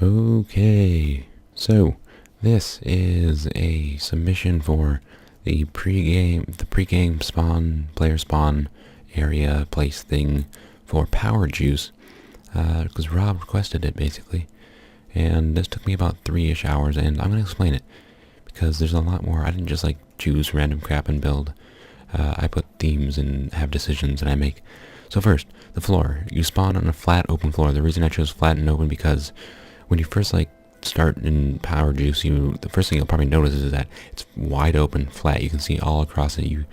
Okay, so this is a submission for the pregame spawn, player spawn area place thing for PowerJuice, because Rawb requested it basically, and this took me about 3-ish hours, and I'm gonna explain it because there's a lot more. I didn't just like choose random crap and build. I put themes and have decisions that I make. So first, the floor. You spawn on a flat, open floor. The reason I chose flat and open because when you first start in PowerJuice, the first thing you'll probably notice is that it's wide open, flat. You can see all across it. You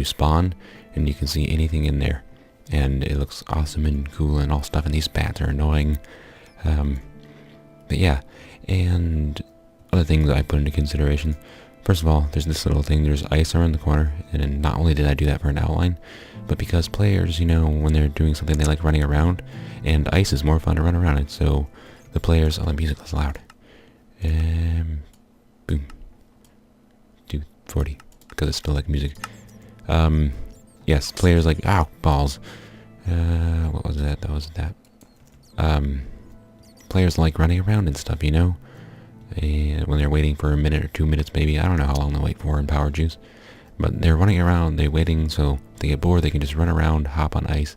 spawn and you can see anything in there, and it looks awesome and cool and all stuff. And these bats are annoying, but yeah. And other things I put into consideration. First of all, there's this little thing. There's ice around the corner, and not only did I do that for an outline, but because players, when they're doing something, they like running around, and ice is more fun to run around it. So the players, the music is loud. Boom. 240, because it's still like music. Yes, players like, ow, balls. What was that? That was that. Players like running around and stuff, and when they're waiting for a minute or 2 minutes, maybe. I don't know how long they wait for in PowerJuice, but they're running around, they're waiting, so if they get bored, they can just run around, hop on ice,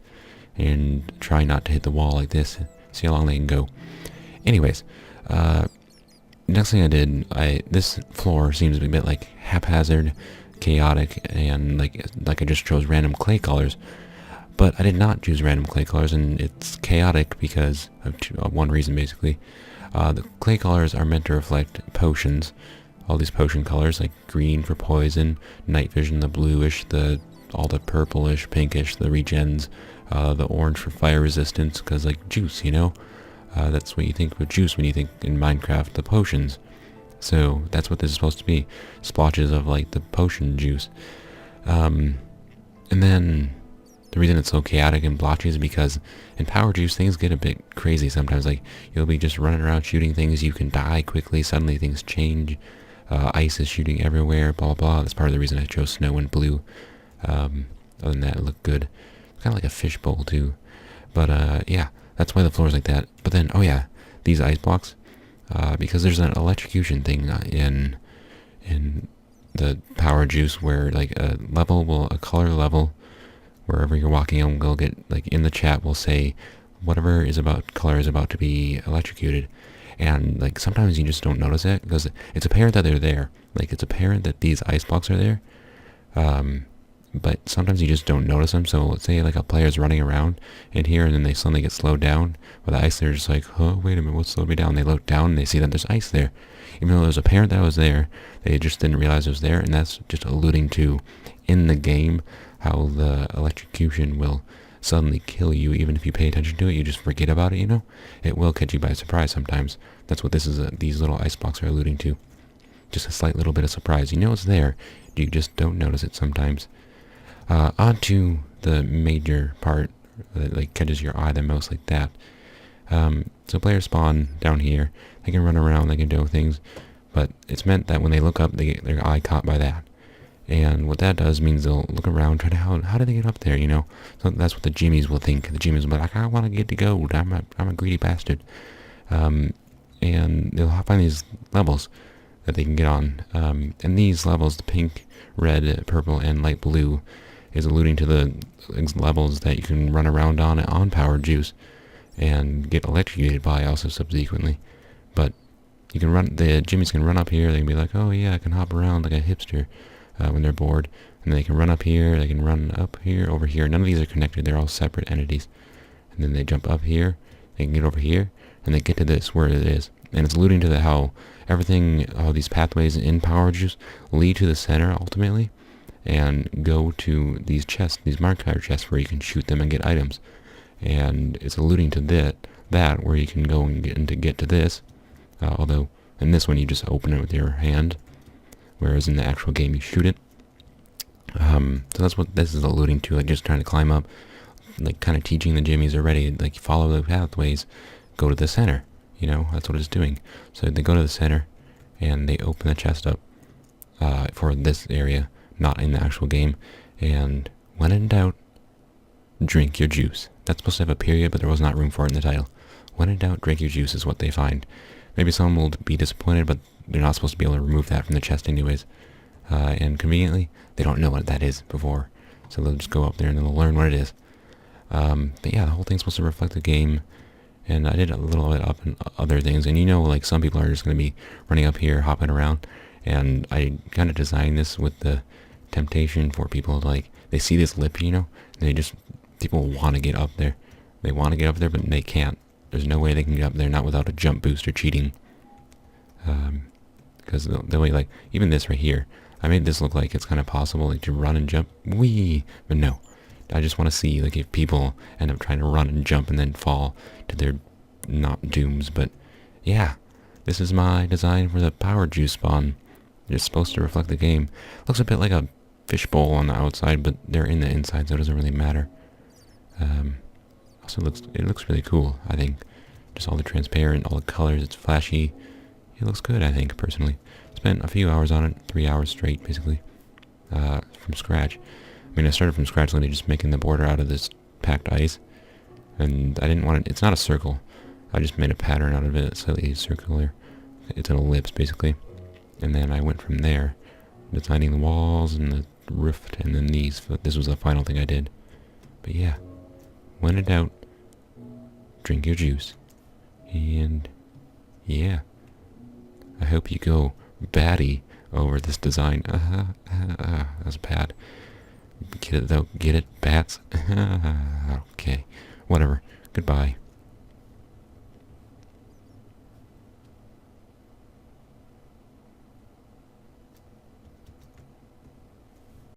and try not to hit the wall like this. See how long they can go. Anyways, next thing I did, this floor seems to be a bit like haphazard, chaotic, and like I just chose random clay colors. But I did not choose random clay colors, and it's chaotic because of one reason, basically. The clay colors are meant to reflect potions, all these potion colors, like green for poison, night vision, the bluish, all the purplish, pinkish, the regens, the orange for fire resistance, because like juice, that's what you think of juice when you think in Minecraft, the potions. So that's what this is supposed to be, splotches of like the potion juice. And then the reason it's so chaotic and blotchy is because in PowerJuice things get a bit crazy sometimes. Like you'll be just running around shooting things, you can die quickly, suddenly things change. Ice is shooting everywhere, blah blah. That's part of the reason I chose snow and blue. Other than that, it looked good. Kind of like a fishbowl too. But yeah, that's why the floor is like that. But then, oh yeah, these ice blocks, because there's an electrocution thing in the PowerJuice where like a color level, wherever you're walking on, will get, like in the chat will say whatever color is about to be electrocuted. And like sometimes you just don't notice it because it's apparent that they're there. Like it's apparent that these ice blocks are there. But sometimes you just don't notice them. So let's say like a player's running around in here and then they suddenly get slowed down with the ice. They're just like, oh, wait a minute, what slowed me down? They look down and they see that there's ice there. Even though it was apparent that it was there, they just didn't realize it was there. And that's just alluding to, in the game, how the electrocution will suddenly kill you. Even if you pay attention to it, you just forget about it, It will catch you by surprise sometimes. That's what these little ice blocks are alluding to. Just a slight little bit of surprise. It's there. You just don't notice it sometimes. On to the major part that like catches your eye the most, like that. So players spawn down here. They can run around, they can do things, but it's meant that when they look up, they get their eye caught by that. And what that does means they'll look around, try to how did they get up there, So that's what the Jimmies will think. The Jimmies will be like, I want to get to gold. I'm a greedy bastard. And they'll find these levels that they can get on. And these levels, the pink, red, purple, and light blue, is alluding to the levels that you can run around on PowerJuice and get electrocuted by also subsequently. But the Jimmies can run up here. They can be like, oh yeah, I can hop around like a hipster. When they're bored, and they can run up here, they can run up here, over here. None of these are connected, they're all separate entities. And then they jump up here, they can get over here, and they get to this, where it is. And it's alluding to how these pathways in PowerJuice lead to the center ultimately, and go to these chests, these marker chests, where you can shoot them and get items. And it's alluding to that where you can go and get to this, although in this one you just open it with your hand, whereas in the actual game you shoot it. So that's what this is alluding to, like just trying to climb up, like kind of teaching the Jimmies already, like follow the pathways, go to the center, that's what it's doing. So they go to the center, and they open the chest up for this area, not in the actual game, and when in doubt, drink your juice. That's supposed to have a period, but there was not room for it in the title. When in doubt, drink your juice is what they find. Maybe some will be disappointed, but they're not supposed to be able to remove that from the chest anyways. And conveniently, they don't know what that is before. So they'll just go up there and they'll learn what it is. But yeah, the whole thing's supposed to reflect the game. And I did a little bit up in other things. And you know, like some people are just going to be running up here, hopping around. And I kind of designed this with the temptation for people to, like, they see this lip, you know, and people want to get up there. They want to get up there, but they can't. There's no way they can get up there, not without a jump boost or cheating. Because the way, like, even this right here, I made this look like it's kind of possible, like, to run and jump. Whee! But no. I just want to see, like, if people end up trying to run and jump and then fall to their not dooms. But yeah, this is my design for the PowerJuice spawn. It's supposed to reflect the game. Looks a bit like a fishbowl on the outside, but they're in the inside, so it doesn't really matter. Also, it looks really cool, I think. Just all the transparent, all the colors, it's flashy. It looks good, I think, personally. Spent a few hours on it, 3 hours straight, basically, from scratch. I mean, I started from scratch, literally just making the border out of this packed ice. And I didn't want it, it's not a circle. I just made a pattern out of it, slightly circular. It's an ellipse, basically. And then I went from there, designing the walls and the roof, and then these. This was the final thing I did. But yeah, when in doubt, drink your juice. And yeah, I hope you go batty over this design. That's bad. Get it though? Get it? Bats? Okay, whatever. Goodbye.